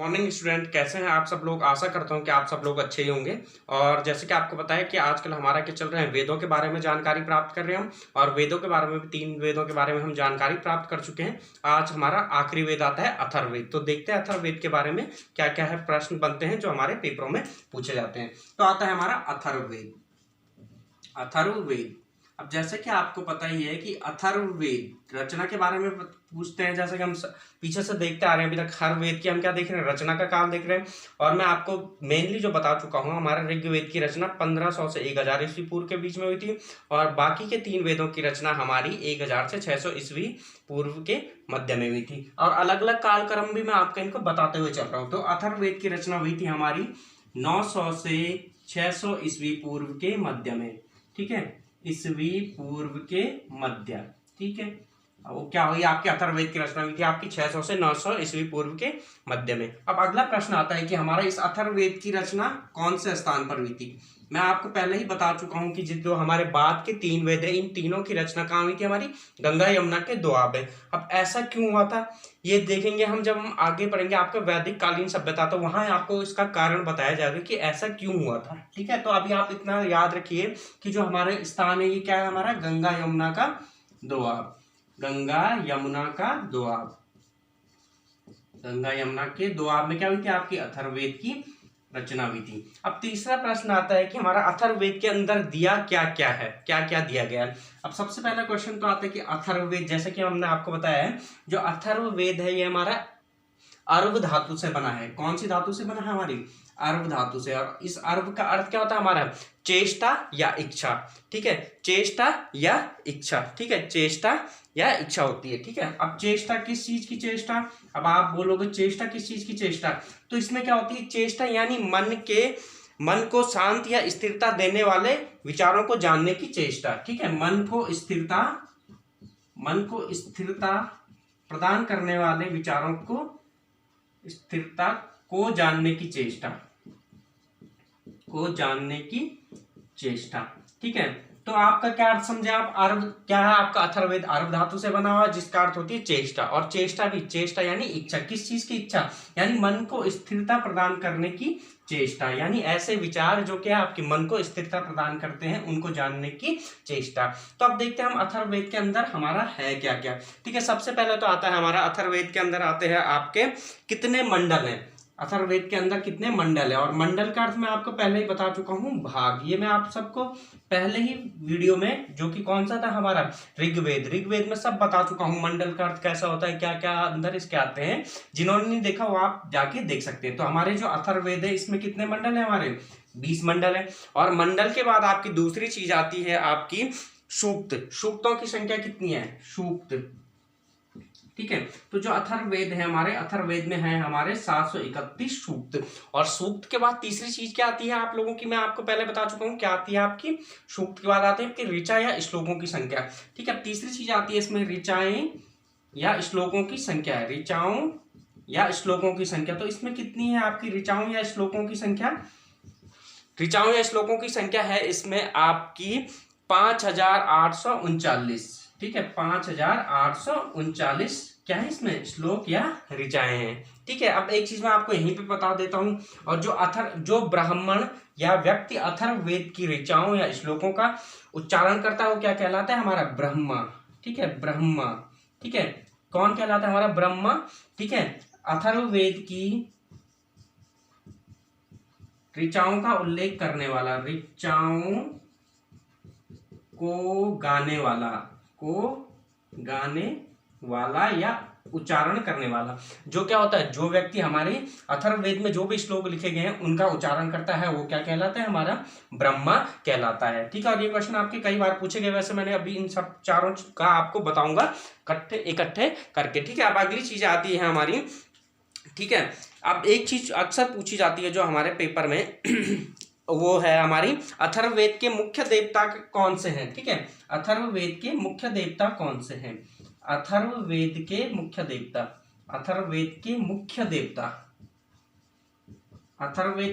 Morning student, कैसे हैं आप सब लोग। आशा करता हूं कि आप सब लोग अच्छे ही होंगे। और जैसे कि आपको पता है कि आजकल हमारा क्या चल रहा है, वेदों के बारे में जानकारी प्राप्त कर रहे हैं हम। और वेदों के बारे में भी 3 वेदों के बारे में हम जानकारी प्राप्त कर चुके हैं। आज हमारा आखिरी वेद आता है अथर्ववेद। तो देखते हैं अथर्ववेद के बारे में क्या क्या है, प्रश्न बनते हैं जो हमारे पेपरों में पूछे जाते हैं। तो आता है हमारा अथर्ववेद। अथर्ववेद, अब जैसे कि आपको पता ही है कि अथर्ववेद रचना के बारे में पूछते हैं। जैसे कि हम पीछे से देखते आ रहे हैं, अभी तक हर वेद की हम क्या देख रहे हैं, रचना का काल देख रहे हैं। और मैं आपको मेनली जो बता चुका हूं, हमारे ऋग्वेद की रचना 1500 से 1000 ईस्वी पूर्व के बीच में हुई थी। और बाकी के 3 वेदों की रचना हमारी 1000 से 600 ईस्वी पूर्व के मध्य में हुई थी। और अलग अलग कालक्रम भी मैं आपको इनको बताते हुए चल रहा हूँ। तो अथर्ववेद की रचना हुई थी हमारी 900 से 600 ईस्वी पूर्व के मध्य में। ठीक है, ईस्वी पूर्व के मध्य। ठीक है, वो क्या हुई, आपकी अथर्ववेद की रचना हुई थी आपकी 600 से 900 ईस्वी पूर्व के मध्य में। अब अगला प्रश्न आता है कि हमारा इस अथर्ववेद की रचना कौन से स्थान पर हुई थी। मैं आपको पहले ही बता चुका हूं कि जो हमारे बाद के 3 वेद है, इन तीनों की रचना कहाँ हुई थी, हमारी गंगा यमुना के दोआब है। अब ऐसा क्यों हुआ था ये देखेंगे हम जब हम आगे पढ़ेंगे आपका वैदिक कालीन सभ्यता, तो वहां आपको इसका कारण बताया जाएगा कि ऐसा क्यों हुआ था। ठीक है, तो अभी आप इतना याद रखिए कि जो हमारे स्थान है ये क्या है, हमारा गंगा यमुना का दोआब। गंगा यमुना का दोआब, गंगा यमुना के दोआब में क्या हुई थी, आपकी अथर्ववेद की रचना हुई थी। अब तीसरा प्रश्न आता है कि हमारा अथर्ववेद के अंदर दिया क्या क्या है, क्या क्या दिया गया है। अब सबसे पहला क्वेश्चन तो आता है कि अथर्ववेद, जैसे कि हमने आपको बताया है, जो अथर्ववेद है ये हमारा अर्व धातु से बना है। कौन सी धातु से बना है, हमारी अर्व धातु से। और इस अर्व का अर्थ क्या होता है, हमारा चेष्टा या इच्छा। ठीक है, चेष्टा या इच्छा। ठीक है, चेष्टा या इच्छा होती है। ठीक है, अब चेष्टा किस चीज की चेष्टा, अब आप बोलोगे चेष्टा किस चीज की चेष्टा, तो इसमें क्या होती है, चेष्टा यानी मन को शांत या स्थिरता देने वाले विचारों को जानने की चेष्टा। ठीक है, मन को स्थिरता प्रदान करने वाले विचारों को, स्थिरता को जानने की चेष्टा, को जानने की चेष्टा। ठीक है, तो आपका क्या अर्थ समझे आप, अर्व क्या है आपका अथर्ववेद, अर्व धातु से बना हुआ जिसका अर्थ होती है चेष्टा। और चेष्टा भी, चेष्टा यानी इच्छा, किस चीज की इच्छा, यानी मन को स्थिरता प्रदान करने की चेष्टा, यानी ऐसे विचार जो क्या आपके मन को स्थिरता प्रदान करते हैं उनको जानने की चेष्टा। तो अब देखते हैं हम अथर्ववेद के अंदर हमारा है क्या क्या। ठीक है, सबसे पहले तो आता है हमारा अथर्ववेद के अंदर आते हैं आपके कितने मंडल हैं। अथर्ववेद के अंदर कितने मंडल है, और मंडल का अर्थ मैं आपको पहले ही बता चुका हूं, भाग। ये मैं आप सबको पहले ही वीडियो में, जो कि कौन सा था हमारा ऋग्वेद में सब बता चुका हूं, मंडल का अर्थ कैसा होता है, क्या क्या अंदर इसके आते हैं। जिन्होंने नहीं देखा वो आप जाके देख सकते हैं। तो हमारे जो अथर्ववेद है इसमें कितने मंडल है, हमारे 20 मंडल है। और मंडल के बाद आपकी दूसरी चीज आती है आपकी सूक्त। सूक्तों की संख्या कितनी है, सूक्त। ठीक है, तो जो अथर्ववेद है हमारे, अथर्ववेद में है हमारे 731 सूक्त। और सूक्त के बाद तीसरी चीज क्या आती है आप लोगों की, मैं आपको पहले बता चुका हूं क्या आती है आपकी, सूक्त के बाद आते हैं आपकी ऋचा या श्लोकों की संख्या। ठीक है, तीसरी चीज आती है इसमें ऋचाएं या श्लोकों की संख्या है, ऋचाओं या श्लोकों की संख्या। तो इसमें कितनी है आपकी ऋचाओं या श्लोकों की संख्या, ऋचाओं या श्लोकों की संख्या है इसमें आपकी 5839। ठीक है, 5839 क्या है इसमें, श्लोक या ऋचाएं हैं। ठीक है, अब एक चीज मैं आपको यहीं पे बता देता हूं, और जो ब्राह्मण या व्यक्ति अथर्ववेद की ऋचाओं या श्लोकों का उच्चारण करता है वो क्या कहलाता है, हमारा ब्रह्मा। ठीक है, ब्रह्मा। ठीक है, कौन कहलाता है, हमारा ब्रह्मा। ठीक है, अथर्ववेद की ऋचाओं का उल्लेख करने वाला, ऋचाओं को गाने वाला या उच्चारण करने वाला, जो क्या होता है, जो व्यक्ति हमारे अथर्ववेद में जो भी श्लोक लिखे गए हैं उनका उच्चारण करता है वो क्या कहलाता है, हमारा ब्रह्मा कहलाता है। ठीक है, और ये क्वेश्चन आपके कई बार पूछे गए, वैसे मैंने अभी इन सब चारों का आपको बताऊंगा इकट्ठे करके। ठीक है, अब अगली चीज आती है हमारी। ठीक है, अब एक चीज अक्सर पूछी जाती है जो हमारे पेपर में वो है हमारी, अथर्ववेद के मुख्य देवता कौन से हैं। ठीक है, अथर्ववेद के मुख्य देवता कौन से हैं, अथर्ववेद के मुख्य देवता, अथर्ववेद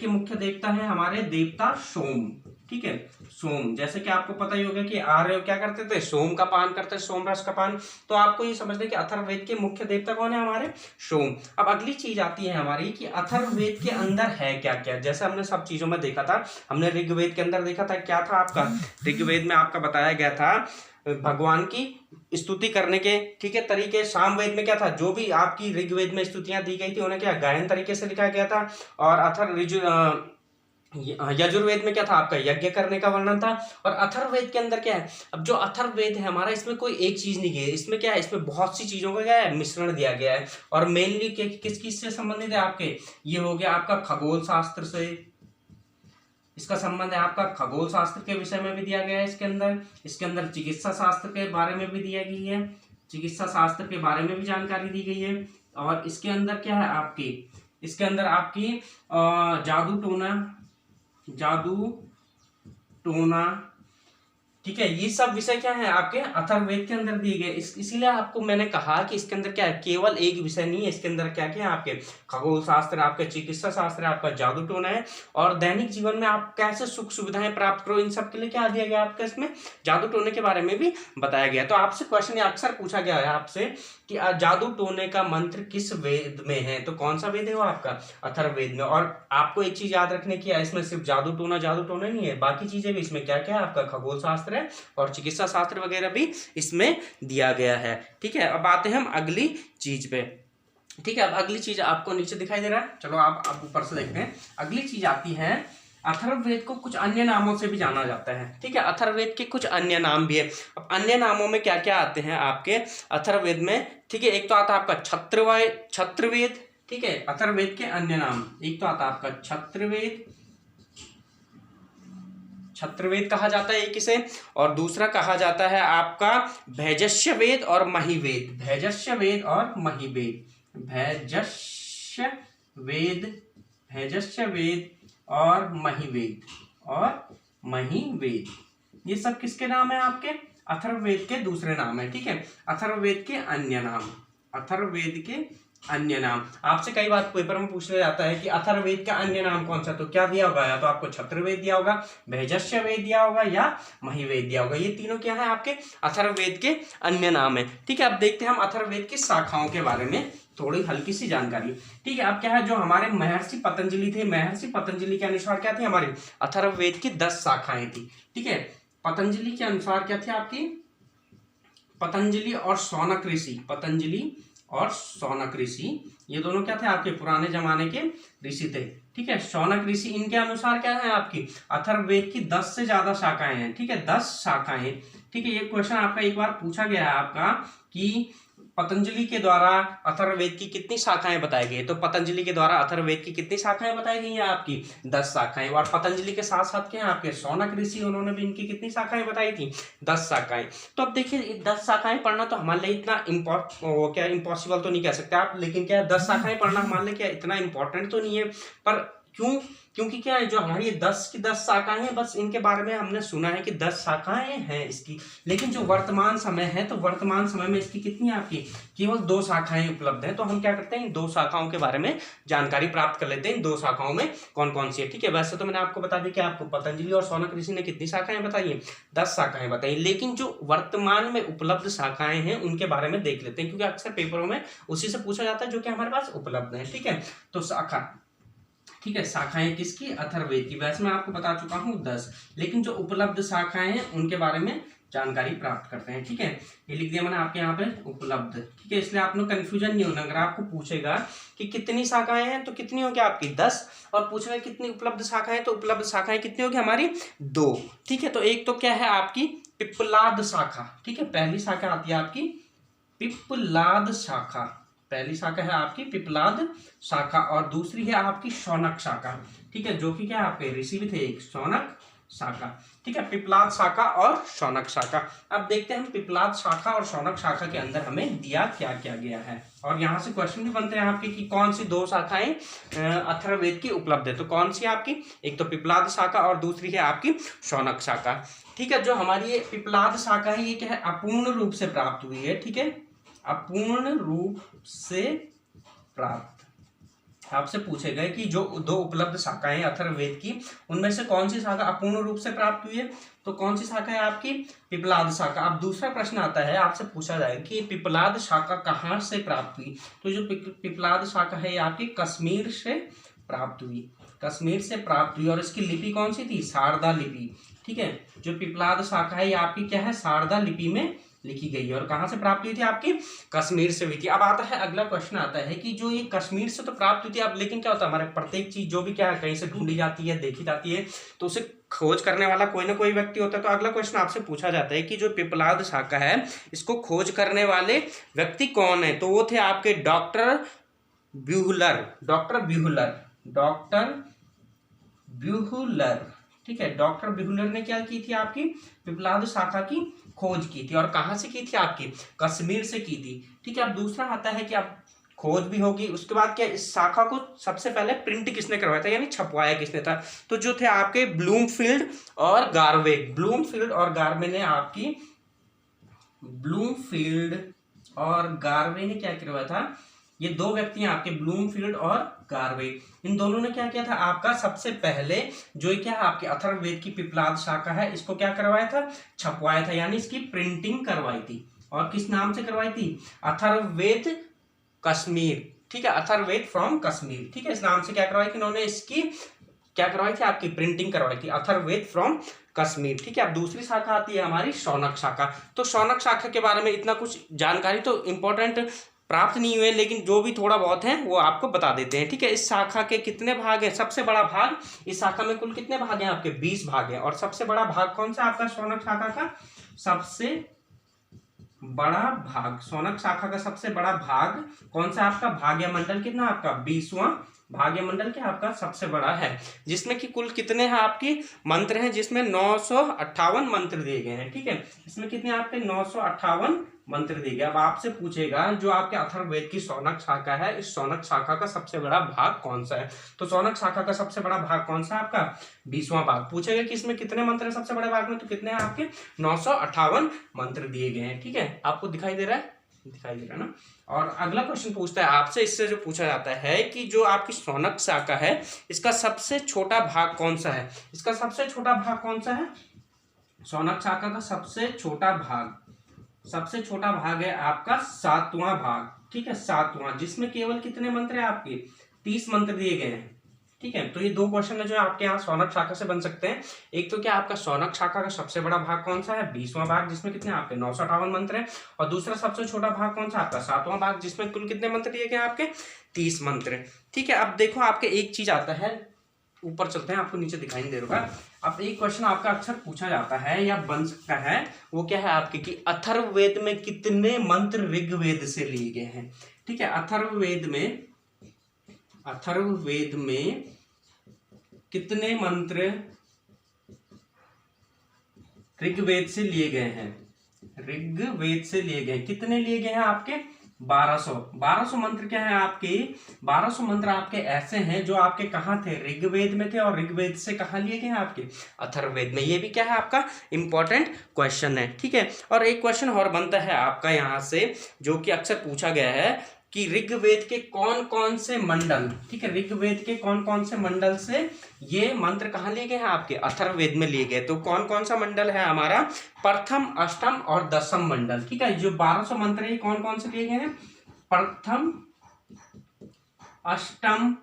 के मुख्य देवता है हमारे देवता सोम। ठीक है। सोम, जैसे कि आपको पता ही होगा कि आर्य क्या करते थे, सोम का पान करते थे, सोम रस का पान। तो आपको ये समझना कि अथर्ववेद के मुख्य देवता कौन है हमारे, सोम। अब अगली चीज आती है हमारी कि अथर्ववेद के अंदर है क्या क्या। जैसे हमने सब चीजों में देखा था, हमने ऋग्वेद के अंदर देखा था क्या था आपका, ऋग्वेद में आपका बताया गया था भगवान की स्तुति करने के, ठीक है, तरीके। सामवेद में क्या था, जो भी आपकी ऋग्वेद में स्तुतियां दी गई थी उन्हें क्या गायन तरीके से लिखा गया था। और यजुर्वेद में क्या था आपका, यज्ञ करने का वर्णन था। और अथर्ववेद के अंदर क्या है, अब जो अथर्ववेद है हमारा, इसमें कोई एक चीज नहीं है, इसमें क्या है, इसमें बहुत सी चीजों का क्या है, मिश्रण दिया गया है। और मेनली किस किस से संबंधित है आपके, ये हो गया आपका खगोल शास्त्र से, इसका संबंध है आपका खगोल शास्त्र के विषय में भी दिया गया है इसके अंदर चिकित्सा शास्त्र के बारे में भी दिया गई है, चिकित्सा शास्त्र के बारे में भी जानकारी दी गई है। और इसके अंदर क्या है आपकी, इसके अंदर आपकी जादू टोना, ठीक है, ये सब विषय क्या है आपके अथर्ववेद के अंदर दिए गए। इसीलिए आपको मैंने कहा कि इसके अंदर क्या है, केवल एक विषय नहीं है, इसके अंदर क्या क्या है आपके खगोल शास्त्र, आपके चिकित्सा शास्त्र, आपका जादू टोना है। और दैनिक जीवन में आप कैसे सुख सुविधाएं प्राप्त करो, इन सब के लिए क्या दिया गया आपका, इसमें जादू टोने के बारे में भी बताया गया। तो आपसे क्वेश्चन अक्सर पूछा गया है आपसे कि जादू टोने का मंत्र किस वेद में है, तो कौन सा वेद है वो आपका अथर्ववेद में। और आपको एक चीज याद रखने की है, इसमें सिर्फ जादू टोना नहीं है, बाकी चीजें भी इसमें क्या क्या है आपका खगोल शास्त्र है और चिकित्सा शास्त्र वगैरह भी इसमें दिया गया है, ठीक है। अब आते हैं हम अगली चीज पे, ठीक है। अब अगली चीज आपको नीचे दिखाई दे रहा है, चलो आप ऊपर से देखते हैं। अगली चीज आती है, अथर्ववेद को कुछ अन्य नामों से भी जाना जाता है, ठीक है, अथर्ववेद के कुछ अन्य नाम भी है। अब अन्य नामों में क्या क्या आते हैं आपके अथर्ववेद में, ठीक है। एक तो आता है आपका छत्रवेद, ठीक है, अथर्ववेद के अन्य नाम, एक तो आता है आपका छत्रवेद कहा जाता है एक इसे, और दूसरा कहा जाता है आपका भैजस्य वेद और महिवेद, भैजस्य वेद और महिवेद, भैजस्य वेद और महिवेद, ये सब किसके नाम है आपके, अथर्ववेद के दूसरे नाम है, ठीक है, अथर्ववेद के अन्य नाम, अथर्ववेद के अन्य नाम। आपसे कई बार पेपर में पूछा जाता है कि अथर्ववेद का अन्य नाम कौन सा, तो क्या दिया होगा, या तो आपको छत्रवेद दिया होगा, भैजस्य वेद दिया होगा या महिवेद दिया होगा। ये तीनों क्या है आपके अथर्ववेद के अन्य नाम है, ठीक है। अब देखते हैं हम अथर्ववेद की शाखाओं के बारे में थोड़ी हल्की सी जानकारी, ठीक है। अब क्या है, जो हमारे महर्षि पतंजलि थे, महर्षि पतंजलि के अनुसार क्या थी हमारी अथर्ववेद की 10 शाखाएं थी, ठीक है। पतंजलि के अनुसार क्या थी आपकी, पतंजलि और शौनक ऋषि, ये दोनों क्या थे आपके पुराने जमाने के ऋषि थे, ठीक है। शौनक ऋषि, इनके अनुसार क्या है आपकी अथर्ववेद की 10 से ज्यादा शाखाएं हैं, ठीक है, 10 शाखाएं, ठीक है। ये क्वेश्चन आपका एक बार पूछा गया है आपका कि पतंजलि के द्वारा अथर्ववेद की कितनी शाखाएं बताई गई, तो पतंजलि के द्वारा अथर्ववेद की कितनी शाखाएं बताई गई हैं आपकी 10 शाखाएं। और पतंजलि के साथ साथ क्या है आपके शौनक ऋषि, उन्होंने भी इनकी कितनी शाखाएं बताई थी 10 शाखाएं। तो अब देखिए 10 शाखाएं पढ़ना तो हमारे लिए इतना इम्पॉसिबल तो नहीं कह सकते आप, लेकिन क्या 10 शाखाएं पढ़ना हमारे लिए क्या इतना इंपॉर्टेंट तो नहीं है। पर क्योंकि क्या है, जो हमारी 10 की 10 शाखाएं हैं, बस इनके बारे में हमने सुना है कि 10 शाखाएं हैं इसकी, लेकिन जो वर्तमान समय है, तो वर्तमान समय में इसकी कितनी आपकी केवल 2 शाखाएं उपलब्ध हैं। तो हम क्या करते हैं, इन 2 शाखाओं के बारे में जानकारी प्राप्त कर लेते हैं, इन 2 शाखाओं में कौन कौन सी है, ठीक है। वैसे तो मैंने आपको बता दी कि आपको पतंजलि और शौनक ऋषि ने कितनी शाखाएं बताई है, 10 शाखाएं बताई, लेकिन जो वर्तमान में उपलब्ध शाखाएं हैं उनके बारे में देख लेते हैं, क्योंकि अक्सर पेपरों में उसी से पूछा जाता है जो कि हमारे पास उपलब्ध है, ठीक है। तो शाखा, ठीक है, शाखाएं किसकी अथर्ववेद की, वैसे मैं आपको बता चुका हूं 10, लेकिन जो उपलब्ध शाखाएं हैं उनके बारे में जानकारी प्राप्त करते हैं, ठीक है। ये लिख दिया मैंने आपके यहाँ पे उपलब्ध, ठीक है, इसलिए आप लोग कंफ्यूजन नहीं होना। अगर आपको पूछेगा कि कितनी शाखाएं हैं तो कितनी होगी आपकी 10, और पूछेगा कितनी उपलब्ध शाखाएं तो उपलब्ध शाखाएं कितनी होगी हमारी 2, ठीक है। तो एक तो क्या है आपकी पिप्पलाद शाखा, ठीक है, पहली शाखा आती है आपकी पिप्पलाद शाखा, पहली शाखा है आपकी पिप्पलाद शाखा, और दूसरी है आपकी शौनक शाखा, ठीक है, जो कि क्या आपके ऋषि भी थे एक शौनक शाखा, ठीक है, पिप्पलाद शाखा और शौनक शाखा। अब देखते हैं हम पिप्पलाद शाखा और शौनक शाखा के अंदर हमें दिया क्या क्या गया है, और यहाँ से क्वेश्चन भी बनते हैं आपके कि कौन सी 2 शाखाएं अथर्ववेद की उपलब्ध है, तो कौन सी आपकी, एक तो पिप्पलाद शाखा और दूसरी है आपकी शौनक शाखा, ठीक है। जो हमारी ये पिप्पलाद शाखा है ये क्या है अपूर्ण रूप से प्राप्त हुई है, ठीक है, अपूर्ण रूप से प्राप्त, आपसे पूछे गए कि जो दो उपलब्ध शाखाएं हैं अथर्ववेद की, उनमें से कौन सी शाखा अपूर्ण रूप से प्राप्त हुई है, तो कौन सी शाखा है आपकी, पिपलाद शाखा। अब दूसरा प्रश्न आता है, आपसे पूछा जाएगा कि पिपलाद शाखा कहाँ से प्राप्त हुई, तो जो पिपलाद शाखा है आपकी कश्मीर से प्राप्त हुई, कश्मीर से प्राप्त हुई। और इसकी लिपि कौन सी थी, शारदा लिपि। ठीक है, जो पिपलाद शाखा है ये आपकी क्या है, शारदा लिपि में लिखी गई है। और कहाँ से प्राप्त हुई थी आपकी, कश्मीर से हुई थी। अब आता है अगला क्वेश्चन आता है कि जो ये कश्मीर से तो प्राप्त हुई थी, अब लेकिन क्या होता है हमारे प्रत्येक चीज जो भी क्या है कहीं से ढूंढी जाती है, देखी जाती है, तो उसे खोज करने वाला कोई ना कोई व्यक्ति होता है। तो अगला क्वेश्चन आपसे पूछा जाता है कि जो पिपलाद शाखा है इसको खोज करने वाले व्यक्ति कौन है, तो वो थे आपके डॉक्टर ब्यूहलर, डॉक्टर ब्यूहलर, डॉक्टर ब्यूहलर। ठीक है, डॉक्टर ब्यूहलर ने क्या की थी, आपकी पिपलाद शाखा की खोज की थी। और कहाँ से की थी, आपकी कश्मीर से की थी। ठीक है, अब दूसरा आता है कि अब खोज भी होगी, उसके बाद क्या इस शाखा को सबसे पहले प्रिंट किसने करवाया था, यानी छपवाया किसने था, तो जो थे आपके ब्लूमफील्ड और गार्वे। ब्लूमफील्ड और गार्वे ने आपकी, ब्लूमफील्ड और गार्वे ने क्या करवाया था, ये दो व्यक्ति हैं आपके, ब्लूमफील्ड और गार्वे। इन दोनों ने क्या किया था, आपका सबसे पहले जो क्या है आपके अथर्ववेद की पिपलाद शाखा है इसको क्या करवाया था, छपवाया था, यानी इसकी प्रिंटिंग करवाई थी। और किस नाम से करवाई थी, अथर्ववेद कश्मीर। ठीक है, अथर्ववेद फ्रॉम कश्मीर। ठीक है, इस नाम से क्या करवाई थी इन्होंने, इसकी क्या करवाई थी, आपकी प्रिंटिंग करवाई थी, अथर्ववेद फ्रॉम कश्मीर। ठीक है, अब दूसरी शाखा आती है हमारी शौनक शाखा। तो शौनक शाखा के बारे में इतना कुछ जानकारी तो इंपॉर्टेंट प्राप्त नहीं हुए, लेकिन जो भी थोड़ा बहुत है वो आपको बता देते हैं। ठीक है, इस शाखा के कितने भाग हैं, सबसे बड़ा भाग, इस शाखा में कुल कितने भाग हैं आपके, 20 भाग हैं। और सबसे बड़ा भाग कौन सा आपका शौनक शाखा का, सबसे बड़ा भाग, शौनक शाखा का सबसे बड़ा भाग कौन सा आपका, भाग्यमंडल कितना आपका, 20वां भाग्यमंडल क्या आपका सबसे बड़ा है, जिसमें कि कुल कितने हैं आपकी मंत्र हैं, जिसमें 958 मंत्र दिए गए हैं। ठीक है, इसमें कितने आपके 958 मंत्र दिए गए। अब आपसे पूछेगा जो आपके अथर्ववेद की शौनक शाखा है, इस शौनक शाखा का सबसे बड़ा भाग कौन सा है, तो शौनक शाखा का सबसे बड़ा भाग कौन सा है आपका, 20वां भाग। पूछेगा कि इसमें कितने मंत्र है सबसे बड़े भाग में, तो कितने हैं आपके 958 मंत्र दिए गए हैं। ठीक है, आपको दिखाई दे रहा है, दिखाई दे रहा है ना। और अगला क्वेश्चन पूछता है आपसे, इससे जो पूछा जाता है कि जो आपकी शौनक शाखा है इसका सबसे छोटा भाग कौन सा है, इसका सबसे छोटा भाग कौन सा है, शौनक शाखा का सबसे छोटा भाग, सबसे छोटा भाग है आपका 7वां भाग। ठीक है, 7वां, जिसमें केवल कितने मंत्र है आपके, 30 मंत्र दिए गए हैं। ठीक है, तो ये दो क्वेश्चन है जो आपके यहाँ शौनक शाखा से बन सकते हैं। एक तो क्या आपका शौनक शाखा का सबसे बड़ा भाग कौन सा है, 20वां भाग, जिसमें कितने आपके 958 मंत्र है। और दूसरा सबसे छोटा भाग कौन सा आपका 7वां भाग, जिसमें कुल कितने मंत्र दिए गए आपके 30 मंत्र। ठीक है, अब देखो आपके एक चीज आता है, ऊपर चलते हैं, आपको नीचे दिखाई नहीं दे रहा। अब एक क्वेश्चन आपका अक्सर पूछा जाता है या बन सकता है, वो क्या है आपके कि अथर्ववेद में कितने मंत्र ऋग्वेद से लिए गए हैं। ठीक है, अथर्ववेद में कितने मंत्र ऋग्वेद से लिए गए हैं, ऋग्वेद से लिए गए, कितने लिए गए हैं आपके 1200 मंत्र क्या है आपके, 1200 मंत्र आपके ऐसे हैं जो आपके कहाँ थे, ऋग्वेद में थे। और ऋग्वेद से कहाँ लिए गए हैं आपके, अथर्ववेद में। ये भी क्या है आपका इंपॉर्टेंट क्वेश्चन है। ठीक है, और एक क्वेश्चन और बनता है आपका यहाँ से, जो कि अक्सर पूछा गया है कि ऋग्वेद के कौन कौन से मंडल, ठीक है, ऋग्वेद के कौन कौन से मंडल से ये मंत्र कहाँ लिए गए हैं आपके, अथर्ववेद में लिए गए। तो कौन कौन सा मंडल है हमारा, प्रथम, अष्टम और दसम मंडल। ठीक है, जो 1200 मंत्र है कौन कौन से लिए गए हैं, प्रथम, अष्टम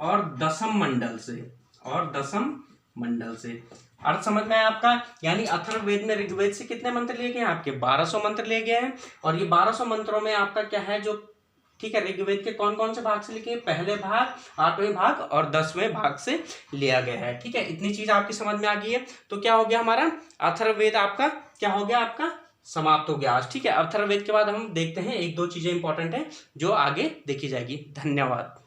और दसम मंडल से, और दसम मंडल से। अर्थ समझ में आया आपका, यानी अथर्ववेद में ऋग्वेद से कितने मंत्र लिए गए हैं आपके 1200 मंत्र लिए गए हैं। और ये 1200 मंत्रों में आपका क्या है जो, ठीक है, ऋग्वेद के कौन कौन से भाग से लिखे, पहले भाग, 8वें भाग और 10वें भाग से लिया गया है। ठीक है, इतनी चीज आपकी समझ में आ गई है। तो क्या हो गया हमारा अथर्ववेद, आपका क्या हो गया, आपका समाप्त हो गया आज। ठीक है, अथर्ववेद के बाद हम देखते हैं एक दो चीजें इंपॉर्टेंट है जो आगे देखी जाएगी। धन्यवाद।